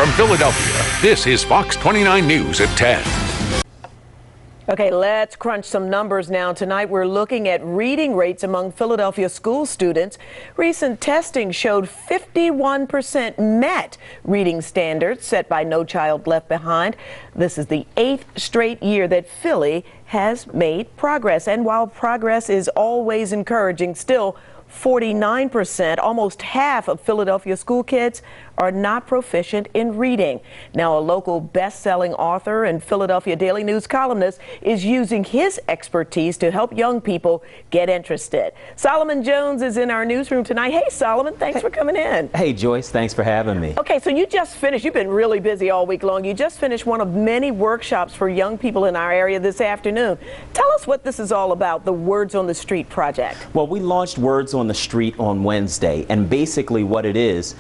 From Philadelphia, this is Fox 29 News at 10. Okay, let's crunch some numbers now. Tonight we're looking at reading rates among Philadelphia school students. Recent testing showed 51% met reading standards set by No Child Left Behind. This is the 8th straight year that Philly has made progress. And while progress is always encouraging, still 49%, almost half of Philadelphia school kids, are not proficient in reading. Now, a local best-selling author and Philadelphia Daily News columnist is using his expertise to help young people get interested. Solomon Jones is in our newsroom tonight. Hey, Solomon, thanks for coming in. Hey, Joyce, thanks for having me. Okay, so you just finished, you've been really busy all week long. You just finished one of many workshops for young people in our area this afternoon. Tell us what this is all about, the Words on the Street project. Well, we launched Words on the Street on Wednesday, and basically what it is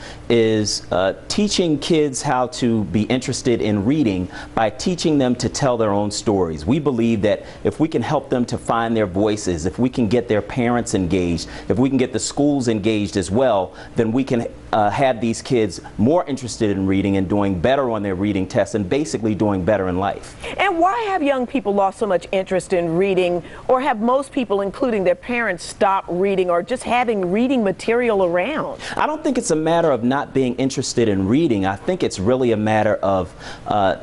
teaching kids how to be interested in reading by teaching them to tell their own stories. We believe that if we can help them to find their voices, if we can get their parents engaged, if we can get the schools engaged as well, then we can have these kids more interested in reading and doing better on their reading tests and basically doing better in life. And why have young people lost so much interest in reading, or have most people, including their parents, stopped reading or just having reading material around? I don't think it's a matter of not being interested in reading. I think it's really a matter of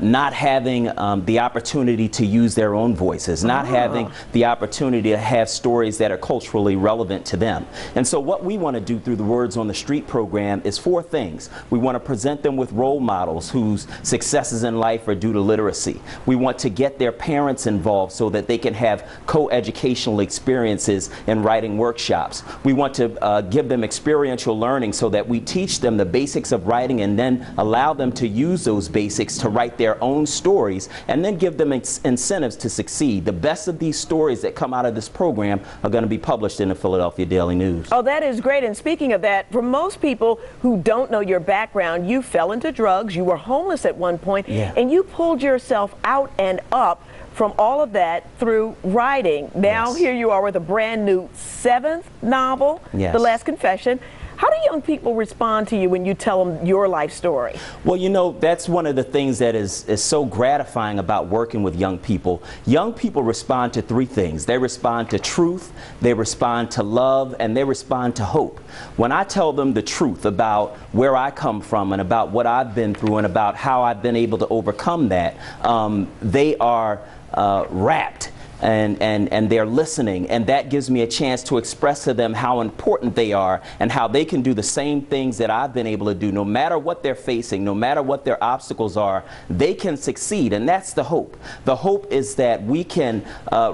not having the opportunity to use their own voices, not having the opportunity to have stories that are culturally relevant to them. And so what we want to do through the Words on the Street program is 4 things. We want to present them with role models whose successes in life are due to literacy. We want to get their parents involved so that they can have co-educational experiences in writing workshops. We want to give them experiential learning so that we teach them the basics of writing and then allow them to use those basics to write their own stories and then give them incentives to succeed. The best of these stories that come out of this program are going to be published in the Philadelphia Daily News. Oh, that is great. And speaking of that, for most people who don't know your background, you fell into drugs, you were homeless at one point, and you pulled yourself out and up from all of that through writing. Now here you are with a brand new 7th novel, The Last Confession. How do young people respond to you when you tell them your life story? Well, you know, that's one of the things that is so gratifying about working with young people. Young people respond to 3 things. They respond to truth, they respond to love, and they respond to hope. When I tell them the truth about where I come from and about what I've been through and about how I've been able to overcome that, they are rapt. And they're listening, and that gives me a chance to express to them how important they are and how they can do the same things that I've been able to do. No matter what they're facing, no matter what their obstacles are, they can succeed, and that's the hope. The hope is that we can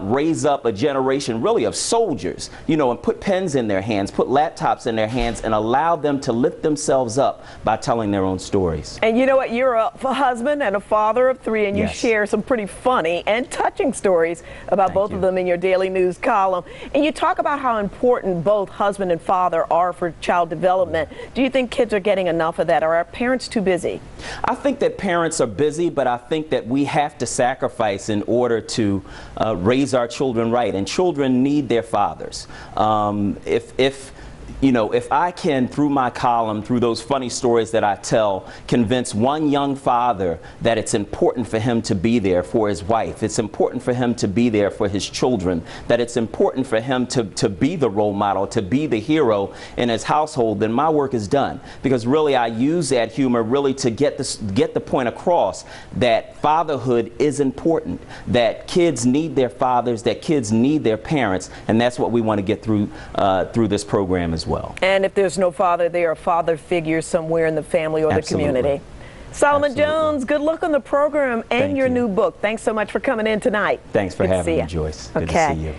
raise up a generation really of soldiers, you know, and put pens in their hands, put laptops in their hands, and allow them to lift themselves up by telling their own stories. And you know what, you're a husband and a father of 3, and you share some pretty funny and touching stories about both of them in your Daily News column. And you talk about how important both husband and father are for child development. Do you think kids are getting enough of that, or are parents too busy? I think that parents are busy, but I think that we have to sacrifice in order to raise our children right. And children need their fathers. You know, if I can, through my column, through those funny stories that I tell, convince one young father that it's important for him to be there for his wife, it's important for him to be there for his children, that it's important for him to be the role model, to be the hero in his household, then my work is done. Because really I use that humor really to get the point across that fatherhood is important, that kids need their fathers, that kids need their parents, and that's what we want to get through this program as well. And if there's no father, there are father figures somewhere in the family or the community. Solomon Jones, good luck on the program and your new book. Thanks so much for coming in tonight. Thanks for having me, Joyce. Good to see you.